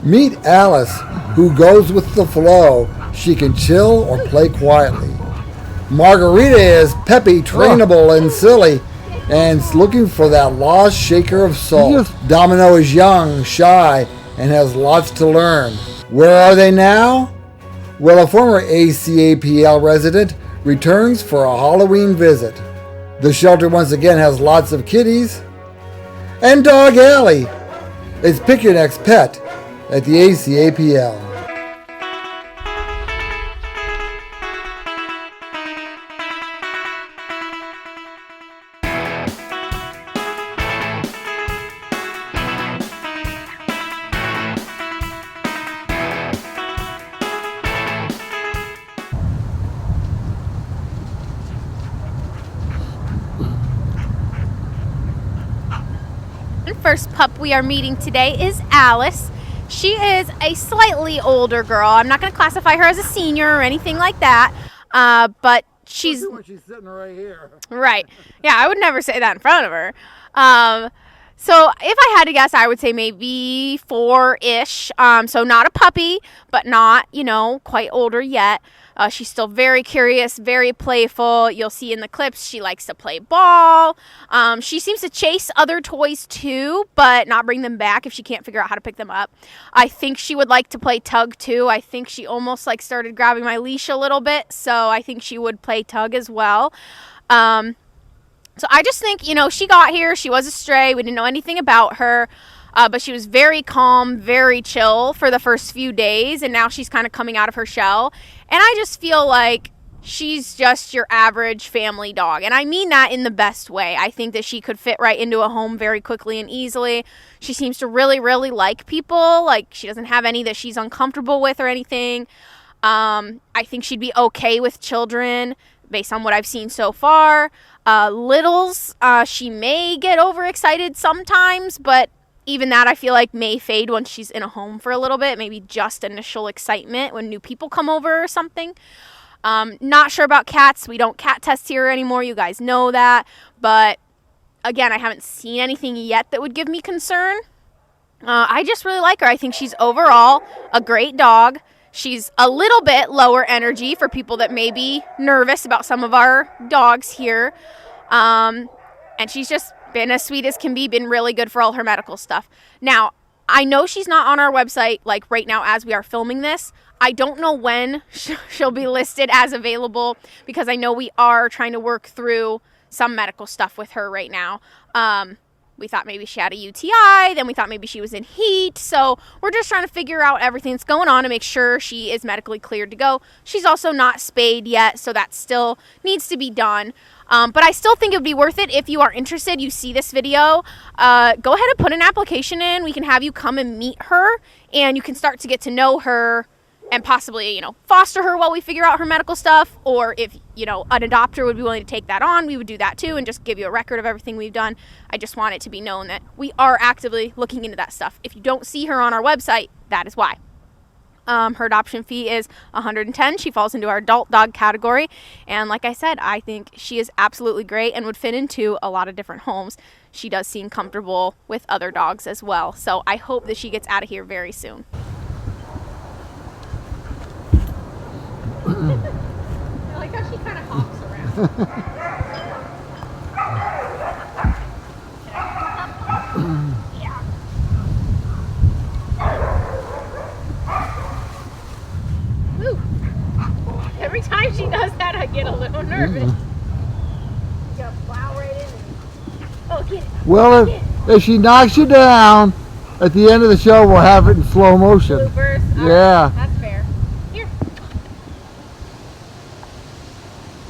Meet Alice, who goes with the flow. She can chill or play quietly. Margarita is peppy, trainable, and silly, and looking for that lost shaker of salt. Domino is young, shy, and has lots to learn. Where are they now? Well, a former ACAPL resident returns for a Halloween visit. The shelter once again has lots of kitties. And Dog Alley. It's Pick Your Next Pet at the ACAPL. First pup we are meeting today is Alice. She is a slightly older girl. I'm not going to classify her as a senior or anything like that, but she's sitting right here. Right. Yeah, I would never say that in front of her. So if I had to guess, I would say maybe 4-ish. So not a puppy, but not, quite older yet. She's still very curious, very playful. You'll see in the clips she likes to play ball. She seems to chase other toys too, but not bring them back if she can't figure out how to pick them up. I think she would like to play tug too. I think she almost started grabbing my leash a little bit, so I think she would play tug as well. So I just think, she got here. She was a stray. We didn't know anything about her. But she was very calm, very chill for the first few days. And now she's kind of coming out of her shell. And I just feel like she's just your average family dog. And I mean that in the best way. I think that she could fit right into a home very quickly and easily. She seems to really, really like people. She doesn't have any that she's uncomfortable with or anything. I think she'd be okay with children based on what I've seen so far. Littles, she may get overexcited sometimes, but even that I feel like may fade once she's in a home for a little bit. Maybe just initial excitement when new people come over or something. Not sure about cats. We don't cat test here anymore. You guys know that. But again, I haven't seen anything yet that would give me concern. I just really like her. I think she's overall a great dog. She's a little bit lower energy for people that may be nervous about some of our dogs here. And she's just been as sweet as can be, been really good for all her medical stuff. Now, I know she's not on our website right now as we are filming this. I don't know when she'll be listed as available because I know we are trying to work through some medical stuff with her right now. We thought maybe she had a UTI, then we thought maybe she was in heat. So we're just trying to figure out everything that's going on to make sure she is medically cleared to go. She's also not spayed yet, so that still needs to be done. But I still think it would be worth it if you are interested, you see this video, go ahead and put an application in. We can have you come and meet her, and you can start to get to know her and possibly, foster her while we figure out her medical stuff. Or if, an adopter would be willing to take that on, we would do that too and just give you a record of everything we've done. I just want it to be known that we are actively looking into that stuff. If you don't see her on our website, that is why. Her adoption fee is $110. She falls into our adult dog category. And like I said, I think she is absolutely great and would fit into a lot of different homes. She does seem comfortable with other dogs as well. So I hope that she gets out of here very soon. I like how she kind of hops around. Every time she does that, I get a little nervous. You gotta plow right in and... Oh, get it. Well, if she knocks you down, at the end of the show, we'll have it in slow motion. Bloopers. Yeah. That's fair. Here.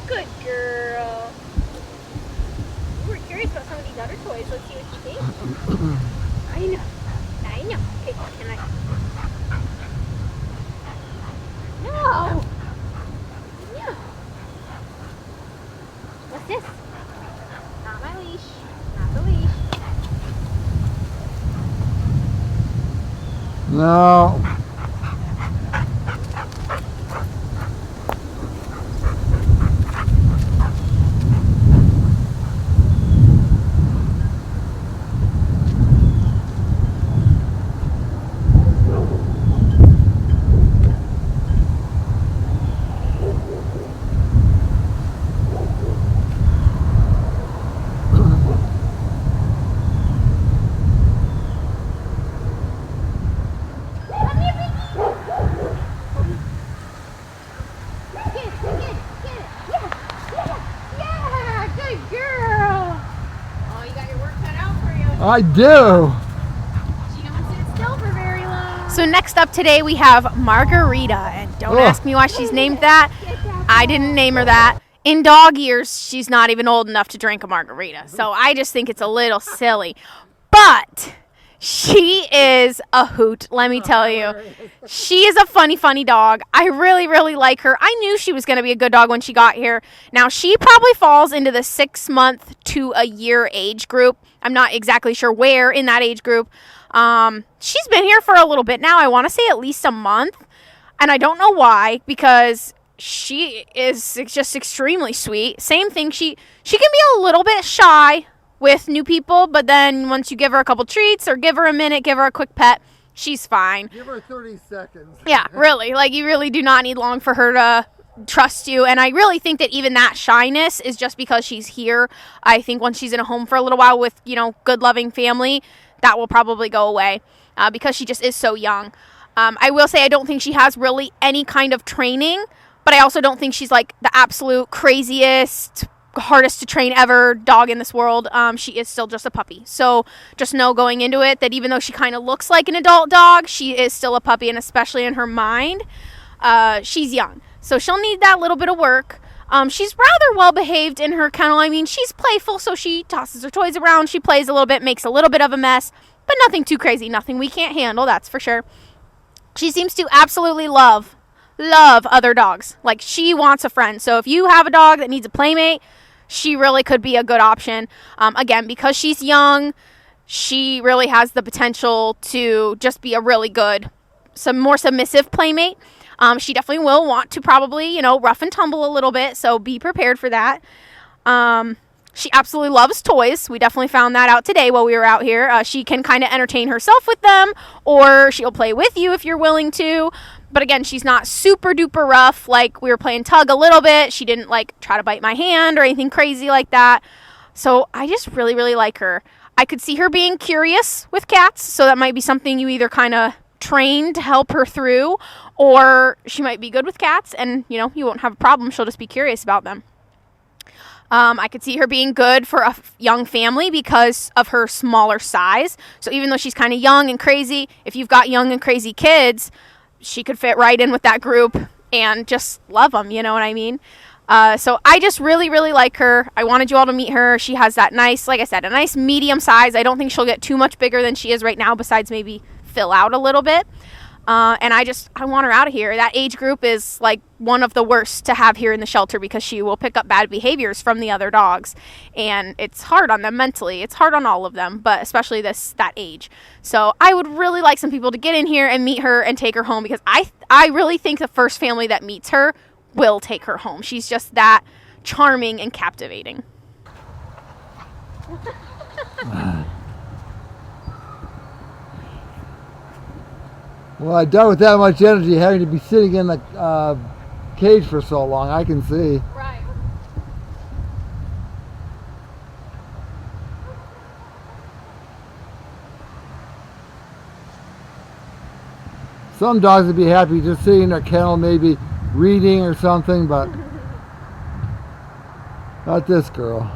Good girl. You were curious about some of these other toys. Let's see what you think. I know. Okay, can I... No! What's this? Not my leash. Not the leash. No. I do. She don't sit still for very long. So next up today we have Margarita, and don't ask me why she's named that. I didn't name her that. In dog years, she's not even old enough to drink a margarita, so I just think it's a little silly. But she is a hoot, let me tell you. She is a funny, funny dog. I really, really like her. I knew she was going to be a good dog when she got here. Now, she probably falls into the 6-month to a year age group. I'm not exactly sure where in that age group. She's been here for a little bit now. I want to say at least a month. And I don't know why, because she is just extremely sweet. Same thing. She can be a little bit shy with new people, but then once you give her a couple treats or give her a minute, give her a quick pet, she's fine. Give her 30 seconds. Yeah, really. Like, you really do not need long for her to trust you. And I really think that even that shyness is just because she's here. I think once she's in a home for a little while with, good, loving family, that will probably go away because she just is so young. I will say I don't think she has really any kind of training, but I also don't think she's like the absolute craziest, hardest to train ever dog in this world. She is still just a puppy. So just know going into it that even though she kind of looks like an adult dog, she is still a puppy, and especially in her mind, she's young. So she'll need that little bit of work. She's rather well behaved in her kennel. I mean, she's playful, so she tosses her toys around. She plays a little bit, makes a little bit of a mess, but nothing too crazy, nothing we can't handle, that's for sure. She seems to absolutely love other dogs. Like, she wants a friend. So if you have a dog that needs a playmate, she really could be a good option. Again, because she's young, she really has the potential to just be a really good, some more submissive playmate. She definitely will want to probably, rough and tumble a little bit, so be prepared for that. She absolutely loves toys. We definitely found that out today while we were out here. She can kind of entertain herself with them, or she'll play with you if you're willing to. But again, she's not super duper rough. Like, we were playing tug a little bit. She didn't try to bite my hand or anything crazy like that. So I just really, really like her. I could see her being curious with cats. So that might be something you either kind of train to help her through, or she might be good with cats and, you won't have a problem. She'll just be curious about them. I could see her being good for a young family because of her smaller size. So even though she's kind of young and crazy, if you've got young and crazy kids, she could fit right in with that group and just love them, you know what I mean? So I just really, really like her. I wanted you all to meet her. She has that nice, like I said, a nice medium size. I don't think she'll get too much bigger than she is right now, besides maybe fill out a little bit. And I want her out of here. That age group is like one of the worst to have here in the shelter because she will pick up bad behaviors from the other dogs. And it's hard on them mentally. It's hard on all of them, but especially that age. So I would really like some people to get in here and meet her and take her home, because I really think the first family that meets her will take her home. She's just that charming and captivating. Well, I doubt with that much energy having to be sitting in the cage for so long, I can see. Right. Some dogs would be happy just sitting in their kennel, maybe reading or something, but not this girl.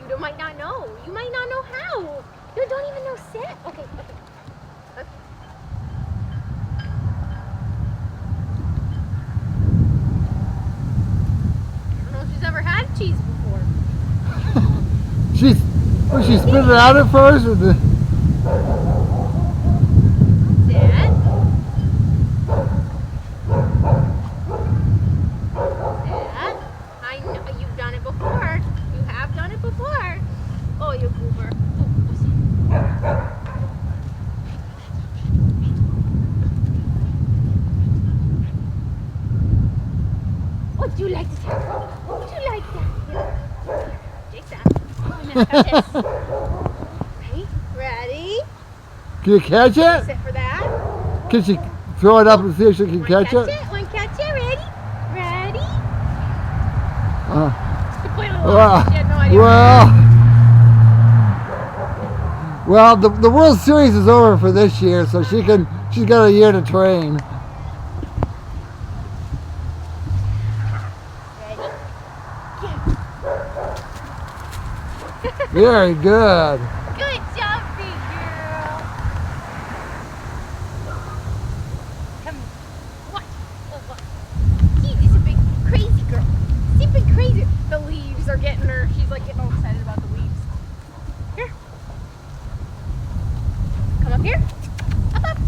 You might not know. You might not know how. You don't even know sit. Okay. I don't know if she's ever had cheese before. She spit it out at first? Or Sit. I know you've done it before. You have done it before. Oh, you goober. Would you like to take it? Would you like that? Take that. Right? Ready? Can you catch it? Sit for that. Can she throw it up and see if she can catch it? Want to catch it? Ready? Ready? She played along. Well, She had no idea. well, the World Series is over for this year, so she's got a year to train. Very good. Good job, big girl. Come here. Watch. Oh, look. She's a big crazy girl. She's a big crazy. The leaves are getting her. She's like getting all excited about the leaves. Here. Come up here. Up, up.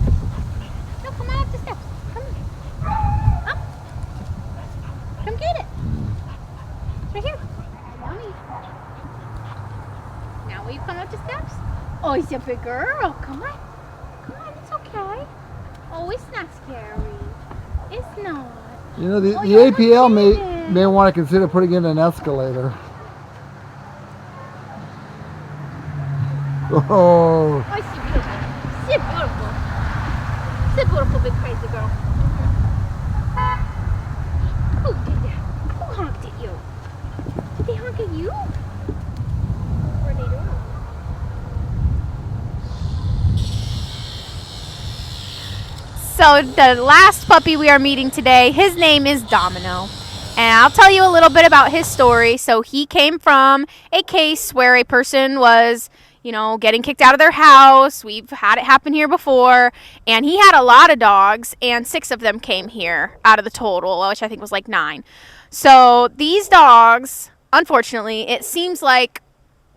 No, come on up the steps. Come on. Up. Come get it. It's right here. Yummy. Now will you come up the steps? Oh, he's a big girl. Come on. Come on, it's okay. Oh, it's not scary. It's not. You know, the you're APL excited. may want to consider putting in an escalator. Oh. Oh, she's beautiful. She's beautiful. She's a beautiful big crazy girl. Who did that? Who honked at you? Did they honk at you? What are they doing? So the last puppy we are meeting today, his name is Domino. And I'll tell you a little bit about his story. So he came from a case where a person was, getting kicked out of their house. We've had it happen here before. And he had a lot of dogs, and 6 of them came here out of the total, which I think was like 9. So these dogs, unfortunately, it seems like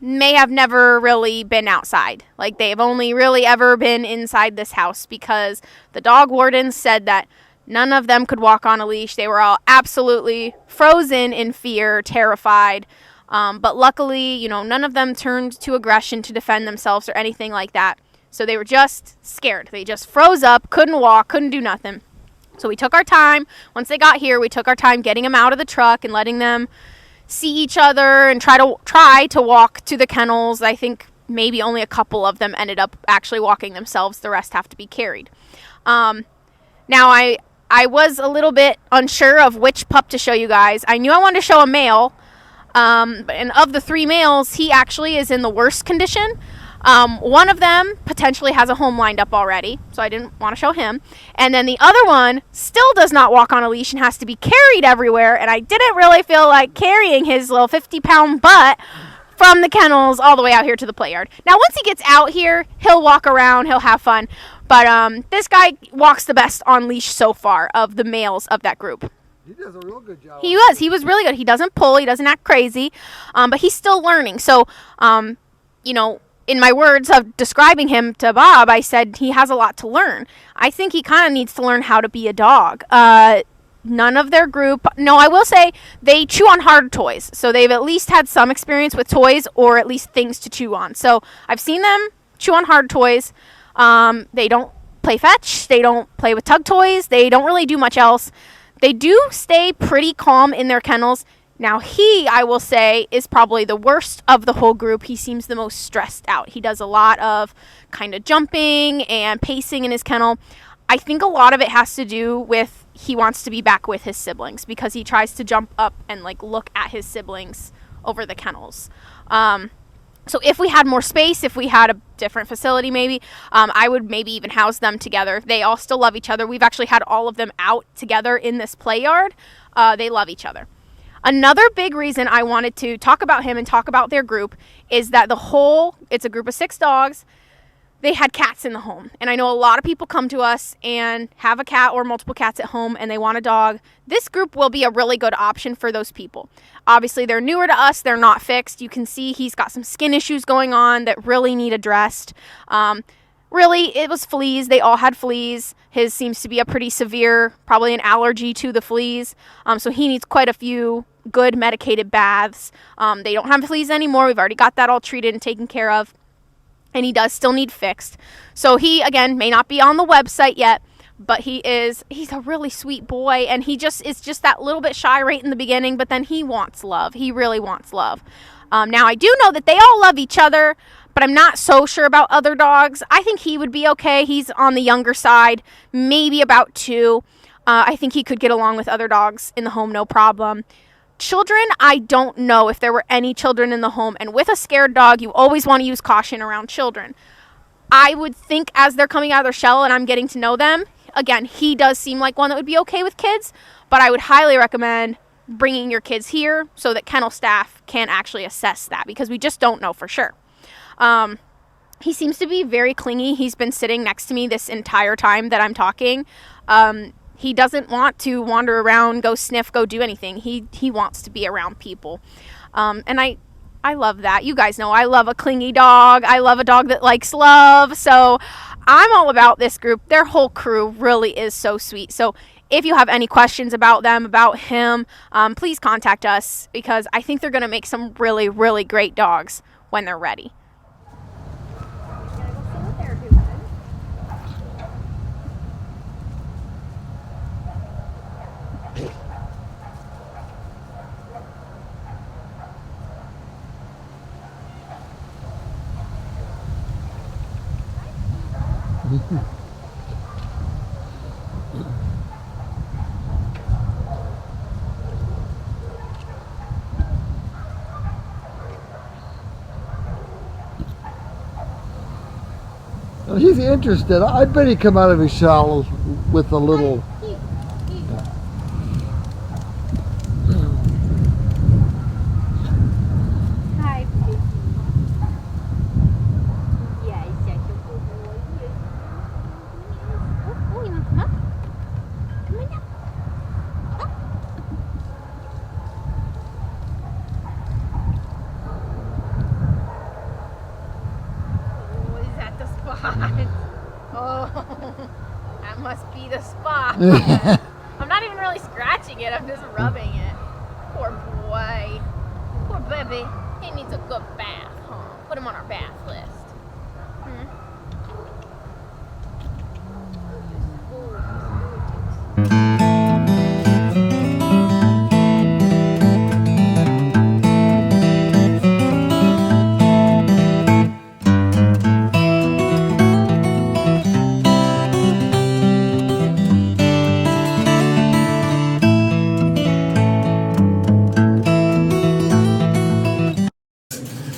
may have never really been outside. Like they've only really ever been inside this house because the dog wardens said that none of them could walk on a leash. They were all absolutely frozen in fear, terrified. But luckily, none of them turned to aggression to defend themselves or anything like that. So they were just scared. They just froze up, couldn't walk, couldn't do nothing. So we took our time. Once they got here, we took our time getting them out of the truck and letting them see each other and try to walk to the kennels. I think maybe only a couple of them ended up actually walking themselves. The rest have to be carried. Now I was a little bit unsure of which pup to show you guys. I knew I wanted to show a male, and of the 3 males, he actually is in the worst condition. One of them potentially has a home lined up already, so I didn't want to show him. And then the other one still does not walk on a leash and has to be carried everywhere, and I didn't really feel like carrying his little 50-pound butt from the kennels all the way out here to the play yard. Now, once he gets out here, he'll walk around, he'll have fun. But this guy walks the best on leash so far of the males of that group. He does a real good job. He was really good. He doesn't pull, he doesn't act crazy, but he's still learning. So, in my words of describing him to Bob, I said he has a lot to learn. I think he kind of needs to learn how to be a dog. None of their group, no, I will say they chew on hard toys. So they've at least had some experience with toys or at least things to chew on. So I've seen them chew on hard toys. They don't play fetch. They don't play with tug toys. They don't really do much else. They do stay pretty calm in their kennels. Now he, I will say, is probably the worst of the whole group. He seems the most stressed out. He does a lot of kind of jumping and pacing in his kennel. I think a lot of it has to do with he wants to be back with his siblings because he tries to jump up and look at his siblings over the kennels. So if we had more space, if we had a different facility maybe, I would maybe even house them together. They all still love each other. We've actually had all of them out together in this play yard. They love each other. Another big reason I wanted to talk about him and talk about their group is that it's a group of 6 dogs. They had cats in the home. And I know a lot of people come to us and have a cat or multiple cats at home and they want a dog. This group will be a really good option for those people. Obviously, they're newer to us. They're not fixed. You can see he's got some skin issues going on that really need addressed. Really, it was fleas. They all had fleas. His seems to be a pretty severe, probably an allergy to the fleas. So he needs quite a few good medicated baths. They don't have fleas anymore. We've already got that all treated and taken care of. And he does still need fixed. So he, again, may not be on the website yet, but he's a really sweet boy. And he is just that little bit shy right in the beginning, but then he wants love. He really wants love. Now, I do know that they all love each other, but but I'm not so sure about other dogs. I think he would be okay. He's on the younger side, maybe about 2. I think he could get along with other dogs in the home, no problem. Children, I don't know if there were any children in the home. And with a scared dog, you always want to use caution around children. I would think as they're coming out of their shell and I'm getting to know them, again, he does seem like one that would be okay with kids, but I would highly recommend bringing your kids here so that kennel staff can actually assess that, because we just don't know for sure. He seems to be very clingy. He's been sitting next to me this entire time that I'm talking. He doesn't want to wander around, go sniff, go do anything. He wants to be around people. And I love that. You guys know I love a clingy dog. I love a dog that likes love. So I'm all about this group. Their whole crew really is so sweet. So if you have any questions about them, about him, please contact us, because I think they're going to make some really, really great dogs when they're ready. He's interested. I bet he'd come out of his shell with a little... Oh, that must be the spot. I'm not even really scratching it. I'm just rubbing it. Poor boy. Poor baby. He needs a good bath, huh? Put him on our bath list.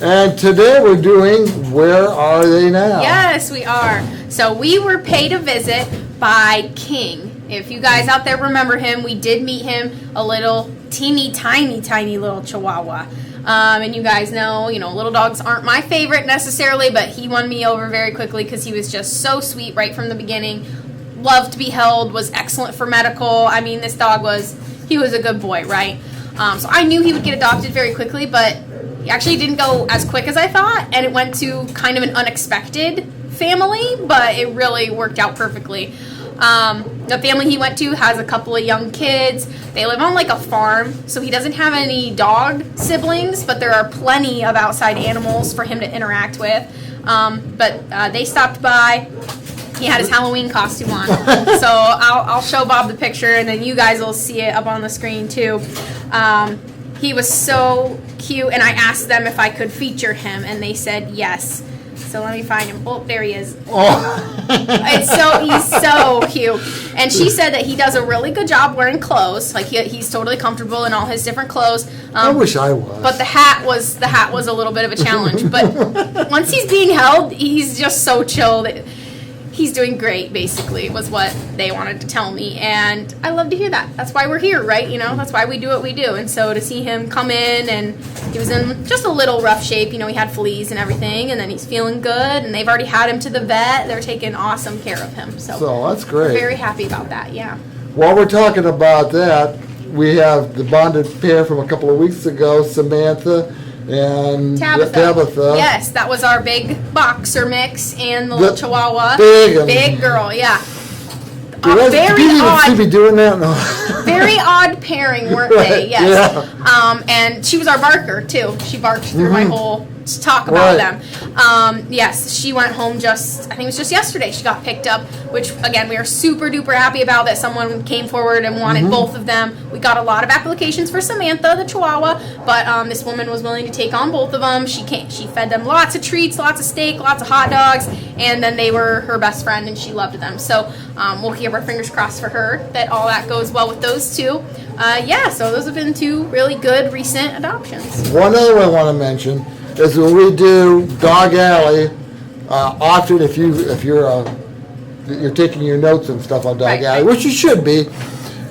And today we're doing Where Are They Now? Yes, we are. So we were paid a visit by King. If you guys out there remember him, we did meet him, a little teeny tiny little Chihuahua. And you guys know, little dogs aren't my favorite necessarily, but he won me over very quickly because he was just so sweet right from the beginning. Loved to be held, was excellent for medical. I mean, this dog he was a good boy, right? So I knew he would get adopted very quickly, but it actually didn't go as quick as I thought, and it went to kind of an unexpected family, but it really worked out perfectly. The family he went to has a couple of young kids. They live on like a farm, so he doesn't have any dog siblings, but there are plenty of outside animals for him to interact with. But they stopped by. He had his Halloween costume on. So I'll show Bob the picture, and then you guys will see it up on the screen too. He was so cute, and I asked them if I could feature him, and they said yes. So let me find him. Oh, there he is. Oh. He's so cute. And she said that he does a really good job wearing clothes. Like he's totally comfortable in all his different clothes. I wish I was. But the hat was a little bit of a challenge. But once he's being held, he's just so chill that he's doing great, basically, was what they wanted to tell me. And I love to hear that. That's why we're here, right? That's why we do what we do. And so to see him come in, and he was in just a little rough shape. He had fleas and everything, and then he's feeling good. And they've already had him to the vet. They're taking awesome care of him. So that's great. We're very happy about that, yeah. While we're talking about that, we have the bonded pair from a couple of weeks ago, Samantha and Tabitha. Yes, that was our big boxer mix and the little Chihuahua. Big girl, yeah. Very odd. Should be doing that? No. Very odd pairing, weren't they? Yes. Yeah. And she was our barker too. She barked through my whole to talk about Right. them. Yes, she went home I think it was just yesterday. She got picked up, which again we are super duper happy about that someone came forward and wanted both of them. We got a lot of applications for Samantha, the Chihuahua, but this woman was willing to take on both of them. She fed them lots of treats, lots of steak, lots of hot dogs, and then they were her best friend, and she loved them. So we'll keep our fingers crossed for her that all that goes well with those two. So those have been two really good recent adoptions. One other one I want to mention is when we do Dog Alley, often if you're taking your notes and stuff on Dog Right, Alley, right. which you should be,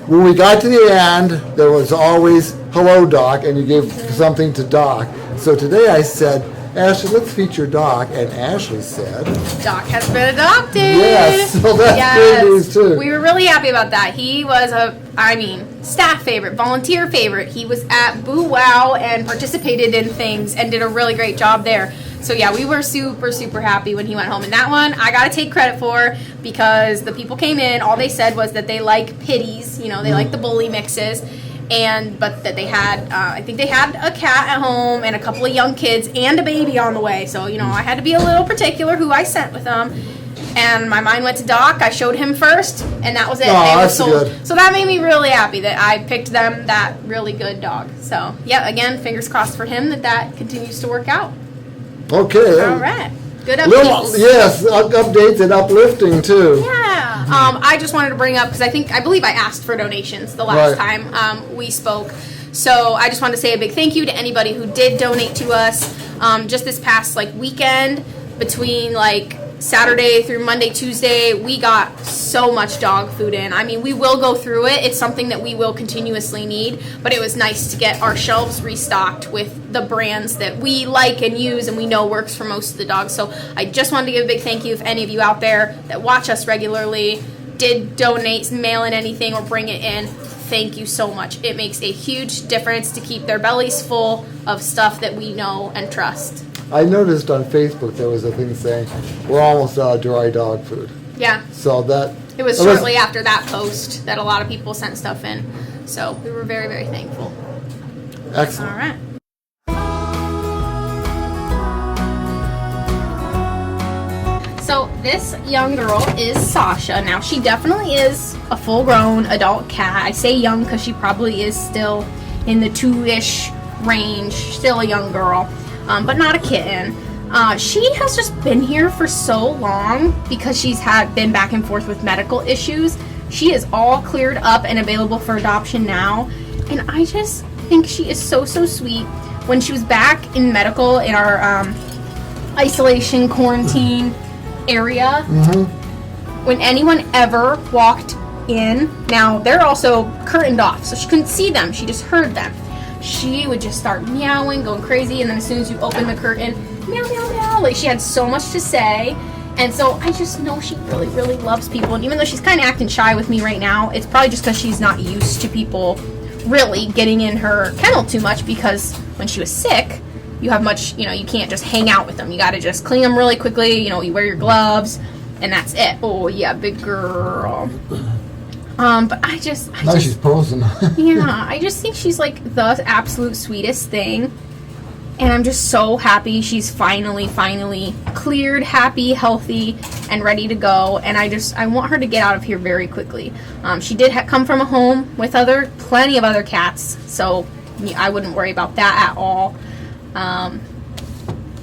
when we got to the end, there was always hello Doc, and you gave something to Doc. So today I said, Ashley, let's feature Doc, and Ashley said, Doc has been adopted. Yes, so that's great news too. We were really happy about that. He was staff favorite, volunteer favorite. He was at Boo Wow and participated in things and did a really great job there. So yeah, we were super, super happy when he went home. And that one, I gotta take credit for, because the people came in, all they said was that they like pitties, they like the bully mixes. But that they had, I think they had a cat at home and a couple of young kids and a baby on the way. So, I had to be a little particular who I sent with them. And my mind went to Doc. I showed him first, and that was it. Oh, They were that's sold. good. So that made me really happy that I picked them that really good dog. So, yeah, again, fingers crossed for him that continues to work out. Okay. All right. Good Little, updates. yes, updates and uplifting too. Yeah. I just wanted to bring up, because I believe I asked for donations the last Right. time we spoke. So I just wanted to say a big thank you to anybody who did donate to us. Just this past weekend, between Saturday through Monday, Tuesday, we got so much dog food in. I mean, we will go through it. It's something that we will continuously need, but it was nice to get our shelves restocked with the brands that we like and use and we know works for most of the dogs. So I just wanted to give a big thank you if any of you out there that watch us regularly did donate, mail in anything or bring it in. Thank you so much. It makes a huge difference to keep their bellies full of stuff that we know and trust. I noticed on Facebook there was a thing saying we're almost out of dry dog food. Yeah. So It was shortly after that post that a lot of people sent stuff in. So we were very, very thankful. Excellent. All right. So this young girl is Sasha. Now she definitely is a full-grown adult cat. I say young because she probably is still in the 2-ish range, still a young girl, but not a kitten. She has just been here for so long because she's been back and forth with medical issues. She is all cleared up and available for adoption now, and I just think she is so, so sweet. When she was back in medical in our isolation quarantine area, when anyone ever walked in, now they're also curtained off, so she couldn't see them, she just heard them. She would just start meowing, going crazy, and then as soon as you open the curtain, meow, meow, meow. She had so much to say, and so I just know she really, really loves people. And even though she's kind of acting shy with me right now, it's probably just because she's not used to people really getting in her kennel too much, because when she was sick, you can't just hang out with them. You got to just clean them really quickly. You wear your gloves, and that's it. Oh yeah, big girl. But Now she's posing. yeah, I just think she's the absolute sweetest thing. And I'm just so happy she's finally cleared, happy, healthy, and ready to go. And I want her to get out of here very quickly. She did come from a home with plenty of other cats, so I wouldn't worry about that at all.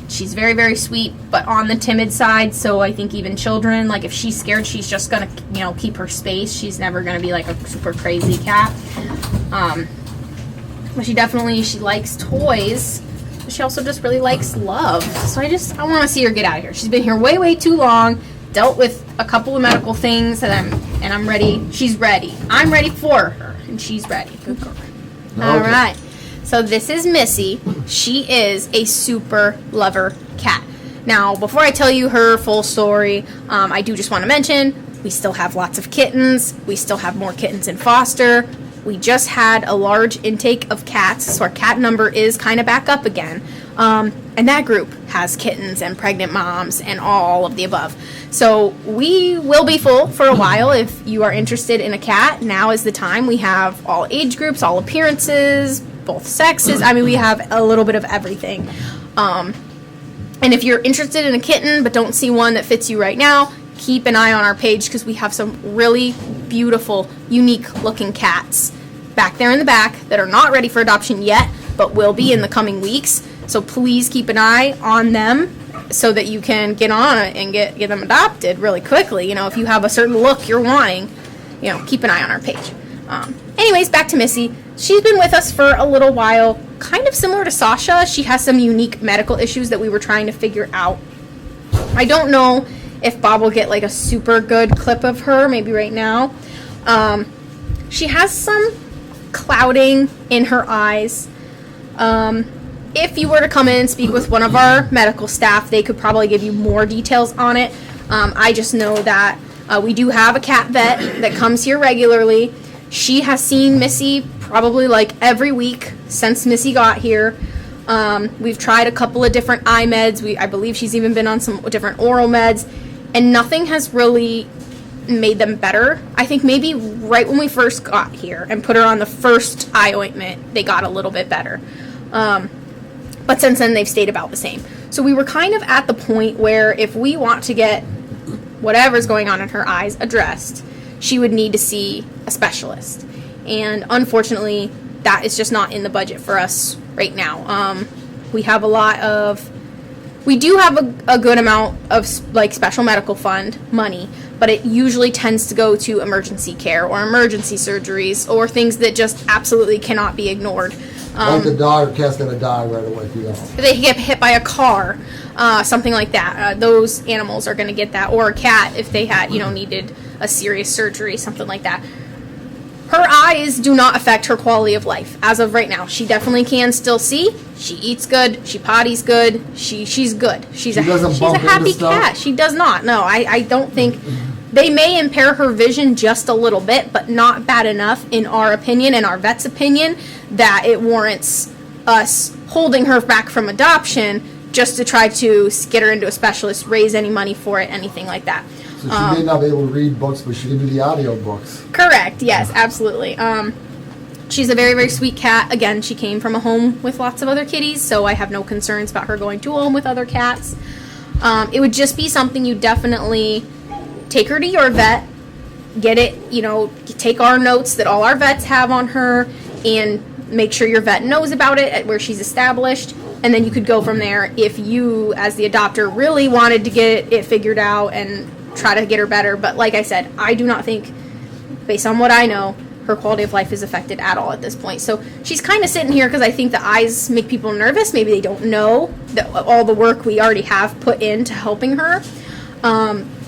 She's very, very sweet, but on the timid side, so I think even children, if she's scared, she's just gonna, keep her space. She's never gonna be a super crazy cat. But she likes toys, but she also just really likes love. So I want to see her get out of here. She's been here way, way too long, dealt with a couple of medical things, and I'm ready. She's ready. I'm ready for her, and she's ready. Good girl. All right. So this is Missy. She is a super lover cat. Now, before I tell you her full story, I do just want to mention we still have lots of kittens. We still have more kittens in foster. We just had a large intake of cats, so our cat number is kind of back up again. And that group has kittens and pregnant moms and all of the above. So we will be full for a while. If you are interested in a cat, now is the time. We have all age groups, all appearances, both sexes. I mean, we have a little bit of everything. And if you're interested in a kitten but don't see one that fits you right now, keep an eye on our page because we have some really beautiful, unique looking cats back there in the back that are not ready for adoption yet, but will be in the coming weeks. So please keep an eye on them so that you can get on it and get them adopted really quickly. You know, if you have a certain look you're wanting, you know, keep an eye on our page. Anyways, back to Missy. She's been with us for a little while, kind of similar to Sasha. She has some unique medical issues that we were trying to figure out. I don't know if Bob will get like a super good clip of her, maybe right now. She has some clouding in her eyes. If you were to come in and speak with one of our medical staff, they could probably give you more details on it. I just know that we do have a cat vet that comes here regularly. She has seen Missy probably like every week since Missy got here. We've tried a couple of different eye meds. I believe she's even been on some different oral meds, and nothing has really made them better. I think maybe right when we first got here and put her on the first eye ointment, they got a little bit better. But since then, they've stayed about the same. So we were kind of at the point where if we want to get whatever's going on in her eyes addressed, she would need to see a specialist. And unfortunately, that is just not in the budget for us right now. We have we do have a good amount of like special medical fund money, but it usually tends to go to emergency care or emergency surgeries or things that just absolutely cannot be ignored. Like the dog or cat's gonna die right away if you don't. They get hit by a car, something like that. Those animals are gonna get that, or a cat if they had, needed a serious surgery, something like that. Her eyes do not affect her quality of life as of right now. She definitely can still see. She eats good. She potties good. She's good. She's a happy cat. She does not. No, I don't think. They may impair her vision just a little bit, but not bad enough, in our opinion, in our vet's opinion, that it warrants us holding her back from adoption just to try to get her into a specialist, raise any money for it, anything like that. So she may not be able to read books, but she can do the audio books. Correct. Yes, absolutely. She's a very, very sweet cat. Again, she came from a home with lots of other kitties, so I have no concerns about her going to a home with other cats. It would just be something you definitely take her to your vet, get it, take our notes that all our vets have on her, and make sure your vet knows about it at where she's established, and then you could go from there if you, as the adopter, really wanted to get it figured out and try to get her better. But like I said, I do not think, based on what I know, her quality of life is affected at all at this point. So she's kind of sitting here because I think the eyes make people nervous. Maybe they don't know all the work we already have put into helping her.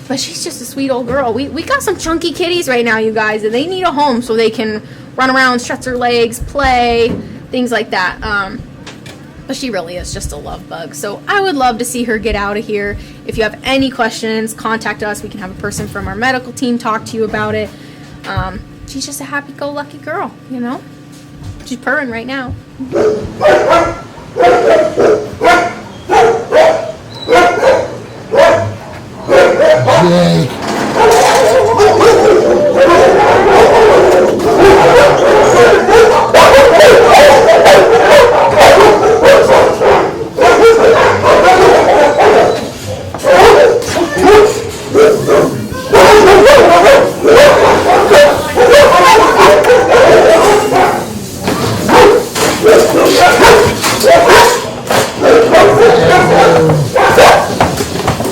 But she's just a sweet old girl. We got some chunky kitties right now, you guys, and they need a home so they can run around, stretch their legs, play, things like that. But she really is just a love bug. So I would love to see her get out of here. If you have any questions, contact us. We can have a person from our medical team talk to you about it. She's just a happy-go-lucky girl, She's purring right now. Jake.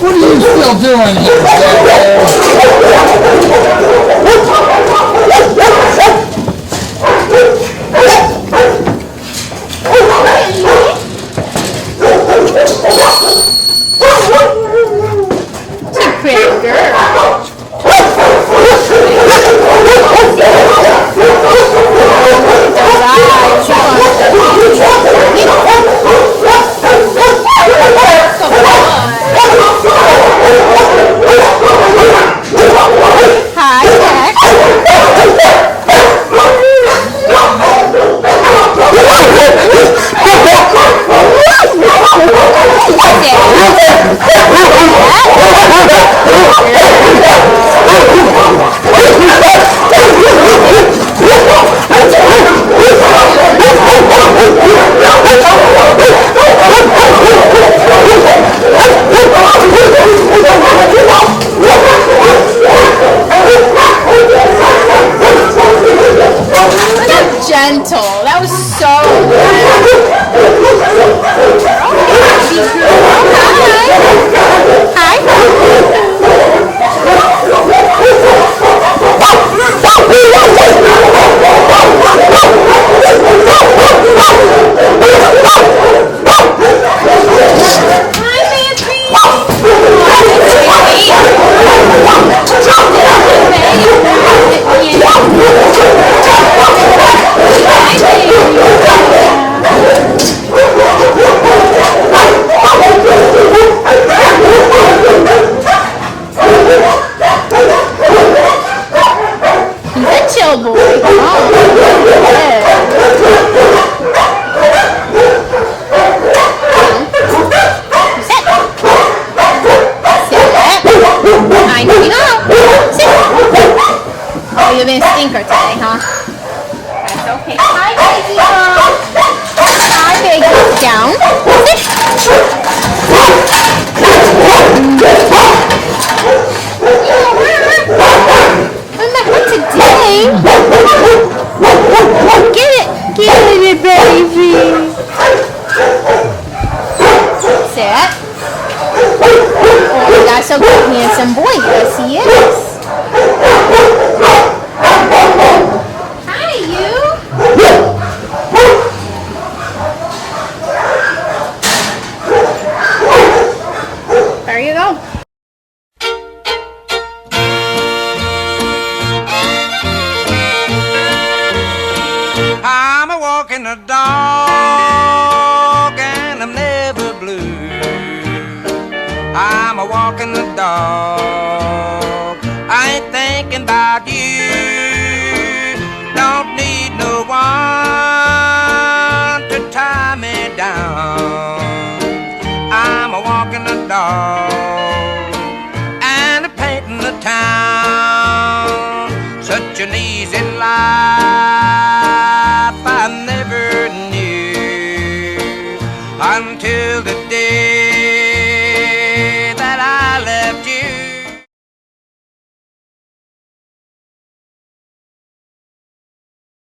What are you still doing here, I know you know. Sit. Oh, you've been a stinker today, huh? That's okay. Hi, baby girl. Hi, baby. Down. What today? Get it, baby. Sit. Oh, that's a good handsome boy. Yes, he is. Hi, you. There you go. I'm a walking the dog and I'm never blue. I'm a walking the dog. I ain't thinking about you. Don't need no one to tie me down. I'm a walking the dog and a painting the town. Such an easy life I never knew until the day